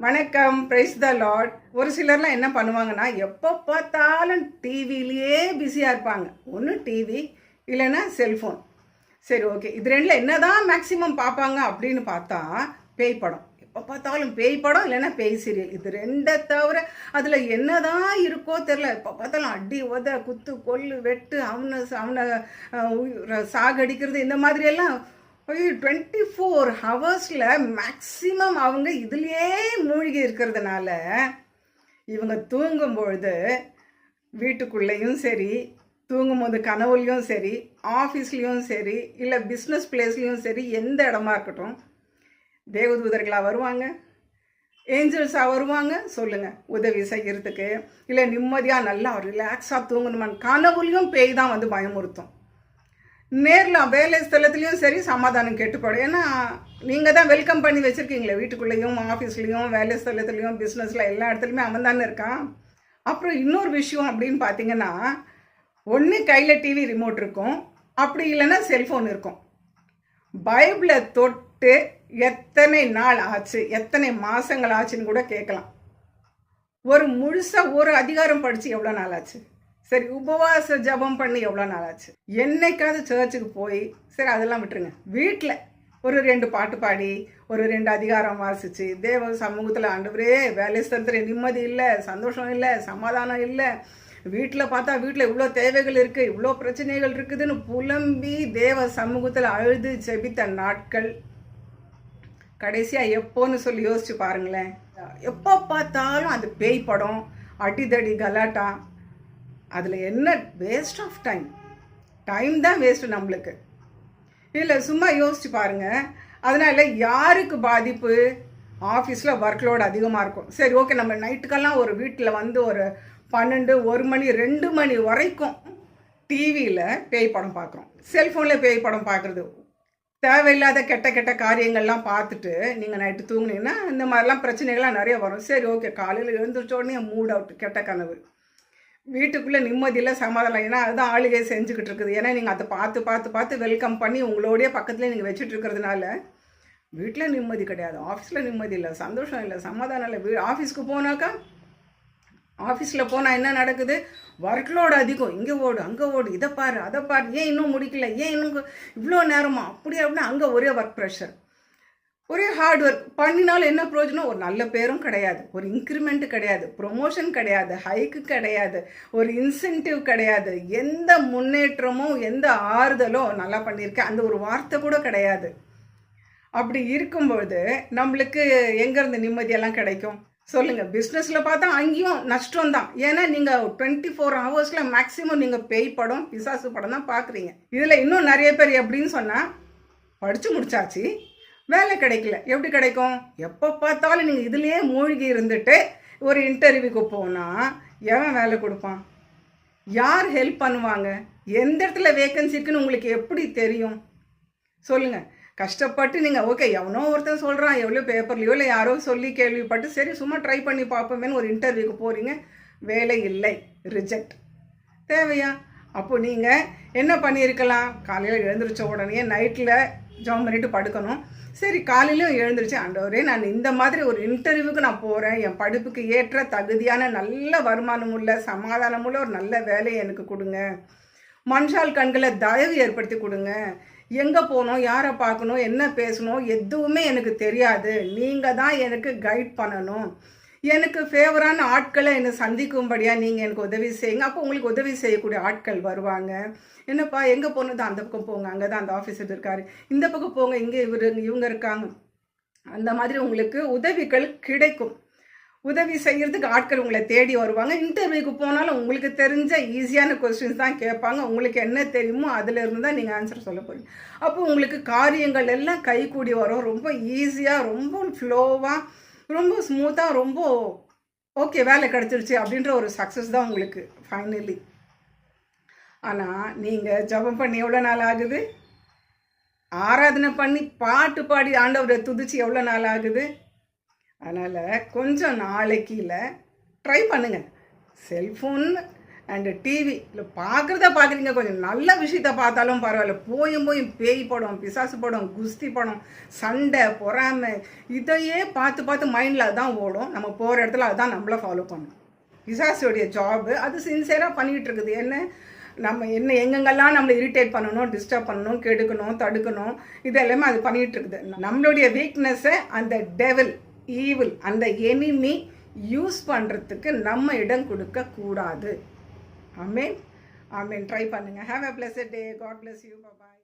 வணக்கம். Praise the Lord. ஒரு சிலர்லாம் என்ன பண்ணுவாங்கன்னா, எப்போ பார்த்தாலும் டிவிலேயே பிஸியாக இருப்பாங்க. ஒன்று டிவி, இல்லைன்னா செல்ஃபோன். சரி, ஓகே, இது ரெண்டில் என்ன தான் மேக்ஸிமம் பார்ப்பாங்க அப்படின்னு பார்த்தா பேய் படம். எப்போ பார்த்தாலும் பேய் படம், இல்லைன்னா பேய் சீரியல். இது ரெண்டை தவிர அதில் என்ன தான் இருக்கோ தெரில. எப்போ பார்த்தாலும் அடி உத குத்து கொல்லு வெட்டு அவனை சாகடிக்கிறது, இந்த மாதிரியெல்லாம் 24 ஹவர்ஸில் மேக்ஸிமம் அவங்க இதுலேயே மூழ்கி இருக்கிறதுனால இவங்க தூங்கும்பொழுது வீட்டுக்குள்ளேயும் சரி, தூங்கும்போது கனவுலையும் சரி, ஆஃபீஸ்லேயும் சரி, இல்லை பிஸ்னஸ் பிளேஸ்லேயும் சரி, எந்த இடமா இருக்கட்டும், தேவதூதர்களாக வருவாங்க, ஏஞ்சல்ஸாக வருவாங்க. சொல்லுங்கள், உதவி செய்கிறதுக்கு, இல்லை நிம்மதியாக நல்லா ரிலாக்ஸாக தூங்கணுமான்னு கனவுலையும் பேய் தான் வந்து பயமுறுத்தும். நேரில் வேலை ஸ்தலத்துலேயும் சரி சமாதானம் கெட்டுப்படும். ஏன்னா நீங்கள் தான் வெல்கம் பண்ணி வச்சுருக்கீங்களே, வீட்டுக்குள்ளேயும் ஆஃபீஸ்லேயும் வேலை ஸ்தலத்துலேயும் பிஸ்னஸில் எல்லா இடத்துலையுமே அவன் தானே இருக்கான். அப்புறம் இன்னொரு விஷயம் அப்படின்னு பார்த்தீங்கன்னா, ஒன்று கையில் டிவி ரிமோட் இருக்கும், அப்படி இல்லைன்னா செல்ஃபோன் இருக்கும். பைபிளை தொட்டு எத்தனை நாள் ஆச்சு, எத்தனை மாதங்கள் ஆச்சுன்னு கூட கேட்கலாம். ஒரு முழுசாக ஒரு அதிகாரம் படித்து எவ்வளோ நாள் ஆச்சு? சரி, உபவாச ஜபம் பண்ணி எவ்வளோ நாள் ஆச்சு? என்னைக்காவது சர்ச்சுக்கு போய், சரி அதெல்லாம் விட்டுருங்க, வீட்டில் ஒரு 2 பாட்டு பாடி, ஒரு 2 அதிகாரம் வாசித்து, தேவ சமூகத்தில் ஆண்டவரே, வேலை ஸ்தலத்தில் நிம்மதி இல்லை, சந்தோஷம் இல்லை, சமாதானம் இல்லை, வீட்டில் பார்த்தா வீட்டில் இவ்வளோ தேவைகள் இருக்குது, இவ்வளோ பிரச்சனைகள் இருக்குதுன்னு புலம்பி தேவ சமூகத்தில் அழுது ஜெபித்த நாட்கள் கடைசியாக எப்போன்னு சொல்லி யோசிச்சு பாருங்களேன். எப்போ பார்த்தாலும் அது பேய் படம், அடிதடி கலாட்டா, அதில் என்ன வேஸ்ட் ஆஃப் டைம் தான் வேஸ்ட்டு நம்மளுக்கு. இல்லை, சும்மா யோசிச்சு பாருங்கள். அதனால் யாருக்கு பாதிப்பு? ஆஃபீஸில் ஒர்க் லோடு அதிகமாக இருக்கும். சரி, ஓகே, நம்ம நைட்டுக்கெல்லாம் ஒரு வீட்டில் வந்து ஒரு 12, 1 மணி 2 மணி வரைக்கும் டிவியில் பேய் படம் பார்க்குறோம், செல்ஃபோனில் பேய் படம் பார்க்குறது, தேவையில்லாத கெட்ட காரியங்கள்லாம் பார்த்துட்டு நீங்கள் நைட்டு தூங்குனீங்கன்னா இந்த மாதிரிலாம் பிரச்சனைகள்லாம் நிறைய வரும். சரி, ஓகே, காலையில் எழுந்திரிச்ச உடனே மூட் அவுட், கெட்ட கனவு, வீட்டுக்குள்ளே நிம்மதியில் சமாதானம். ஏன்னா அதுதான் ஆளுகை செஞ்சுக்கிட்டு இருக்குது. ஏன்னா நீங்கள் அதை பார்த்து வெல்கம் பண்ணி உங்களோடைய பக்கத்துலேயே நீங்கள் வச்சுட்டு இருக்கிறதுனால வீட்டில் நிம்மதி கிடையாது, ஆஃபீஸில் நிம்மதி இல்லை, சந்தோஷம் இல்லை, சமாதானம் இல்லை. ஆஃபீஸ்க்கு போனாக்கா, ஆஃபீஸில் போனால் என்ன நடக்குது? ஒர்க் லோடு அதிகம், இங்கே ஓடு அங்கே ஓடு, இதை பாரு அதை பாரு, ஏன் இன்னும் முடிக்கல, ஏன் இன்னும் இவ்வளோ நேரமா, அப்படின்னா அங்கே ஒரே ஒர்க் ப்ரெஷர், ஒரே ஹார்ட் ஒர்க் பண்ணினாலும் என்ன பிரயோஜனம்? ஒரு நல்ல பேரும் கிடையாது, ஒரு இன்க்ரிமெண்ட்டு கிடையாது, ப்ரொமோஷன் கிடையாது, ஹைக்கு கிடையாது, ஒரு இன்சென்டிவ் கிடையாது, எந்த முன்னேற்றமும் எந்த ஆறுதலோ நல்லா பண்ணியிருக்கேன் அந்த ஒரு வார்த்தை கூட கிடையாது. அப்படி இருக்கும்பொழுது நம்மளுக்கு எங்கேருந்து நிம்மதியெல்லாம் கிடைக்கும் சொல்லுங்கள்? பிஸ்னஸில் பார்த்தா அங்கேயும் நஷ்டம் தான். ஏன்னா நீங்கள் 24 ஹவர்ஸில் மேக்ஸிமம் நீங்கள் பேய் படம், பிசாசு படம் தான் பார்க்குறீங்க. இதில் இன்னும் நிறைய பேர் எப்படின்னு சொன்னால், படித்து முடிச்சாச்சு, வேலை கிடைக்கல. எப்படி கிடைக்கும்? எப்போ பார்த்தாலும் நீங்கள் இதுலேயே மூழ்கி இருந்துட்டு ஒரு இன்டர்வியூக்கு போனால் எவன் வேலை கொடுப்பான்? யார் ஹெல்ப் பண்ணுவாங்க? எந்த இடத்துல வேக்கன்சி இருக்குன்னு உங்களுக்கு எப்படி தெரியும் சொல்லுங்கள்? கஷ்டப்பட்டு நீங்கள் ஓகே, எவனோ ஒருத்தன் சொல்கிறான், எவ்வளோ பேப்பர்லையோ இல்லை யாரோ சொல்லி கேள்விப்பட்டு சரி சும்மா ட்ரை பண்ணி பார்ப்போமேன்னு ஒரு இன்டர்வியூக்கு போகிறீங்க, வேலை இல்லை, ரிஜெக்ட். தேவையா? அப்போ நீங்கள் என்ன பண்ணியிருக்கலாம்? காலையில் எழுந்திரிச்ச உடனே நைட்டில் ஜாம் பண்ணிட்டு படுக்கணும். சரி, காலையிலும் எழுந்திரிச்சு, ஆண்டவரே, நான் இந்த மாதிரி ஒரு இன்டர்வியூக்கு நான் போகிறேன், என் படிப்புக்கு ஏற்ற தகுதியான நல்ல வருமானம் உள்ள சமாதானம் உள்ள ஒரு நல்ல வேலையை எனக்கு கொடுங்க, மனுஷால் கண்களை தயவு ஏற்படுத்தி கொடுங்க, எங்கே போகணும், யாரை பார்க்கணும், என்ன பேசணும், எதுவுமே எனக்கு தெரியாது, நீங்கள் தான் எனக்கு கைட் பண்ணணும், எனக்கு ஃபேவரான ஆட்களை என்னை சந்திக்கும்படியாக நீங்கள் எனக்கு உதவி செய்யுங்க. அப்போ உங்களுக்கு உதவி செய்யக்கூடிய ஆட்கள் வருவாங்க. என்னப்பா எங்கே போனது? அந்த பக்கம் போங்க, அங்கே தான் அந்த ஆஃபீஸர் இருக்கார், இந்த பக்கம் போங்க, இங்கே இவங்க இருக்காங்க. அந்த மாதிரி உங்களுக்கு உதவிகள் கிடைக்கும். உதவி செய்கிறதுக்கு ஆட்கள் உங்களை தேடி வருவாங்க. இன்டர்வியூக்கு போனாலும் உங்களுக்கு தெரிஞ்ச ஈஸியான கொஸ்டின்ஸ் தான் கேட்பாங்க. உங்களுக்கு என்ன தெரியுமோ அதிலிருந்து தான் நீங்கள் ஆன்சர் சொல்ல போகிறீங்க. அப்போ உங்களுக்கு காரியங்கள் எல்லாம் கைகூடி வரும். ரொம்ப ஈஸியாக, ரொம்ப ஃப்ளோவாக, ரொம்ப ஸ்மூத்தாக, ரொம்ப ஓகே, வேலை கிடச்சிருச்சு அப்படின்ற ஒரு சக்ஸஸ் தான் உங்களுக்கு ஃபைனலி. ஆனால் நீங்கள் ஜபம் பண்ணி எவ்வளோ நாள் ஆகுது? ஆராதனை பண்ணி பாட்டு பாடி ஆண்டவரை துதிச்சு எவ்வளோ நாள் ஆகுது? அதனால் கொஞ்சம் நாளைக்கு ட்ரை பண்ணுங்கள். செல்ஃபோன் அண்டு டிவி இல்லை பார்க்குறீங்க, கொஞ்சம் நல்ல விஷயத்த பார்த்தாலும் பரவாயில்ல. போயும் பேய் படம், பிசாசு படம், குஸ்தி படம், சண்டை, பொறாமை, இதையே பார்த்து மைண்டில் அதுதான் ஓடும். நம்ம போகிற இடத்துல அதுதான் நம்மளை ஃபாலோ பண்ணணும். பிசாசுடைய ஜாபு அது சின்சியராக பண்ணிக்கிட்டு இருக்குது. நம்ம எங்கெங்கெல்லாம் நம்மளை இரிட்டேட் பண்ணணும், டிஸ்டர்ப் பண்ணணும், கெடுக்கணும், தடுக்கணும், இது எல்லாமே அது பண்ணிகிட்டு இருக்குது. நம்மளுடைய வீக்னஸை அந்த டெவில், ஈவில், அந்த எனிமி யூஸ் பண்ணுறதுக்கு நம்ம இடம் கொடுக்கக்கூடாது. ஆமென். ட்ரை பண்ணுங்கள். Have a blessed day. God bless you. Bye bye.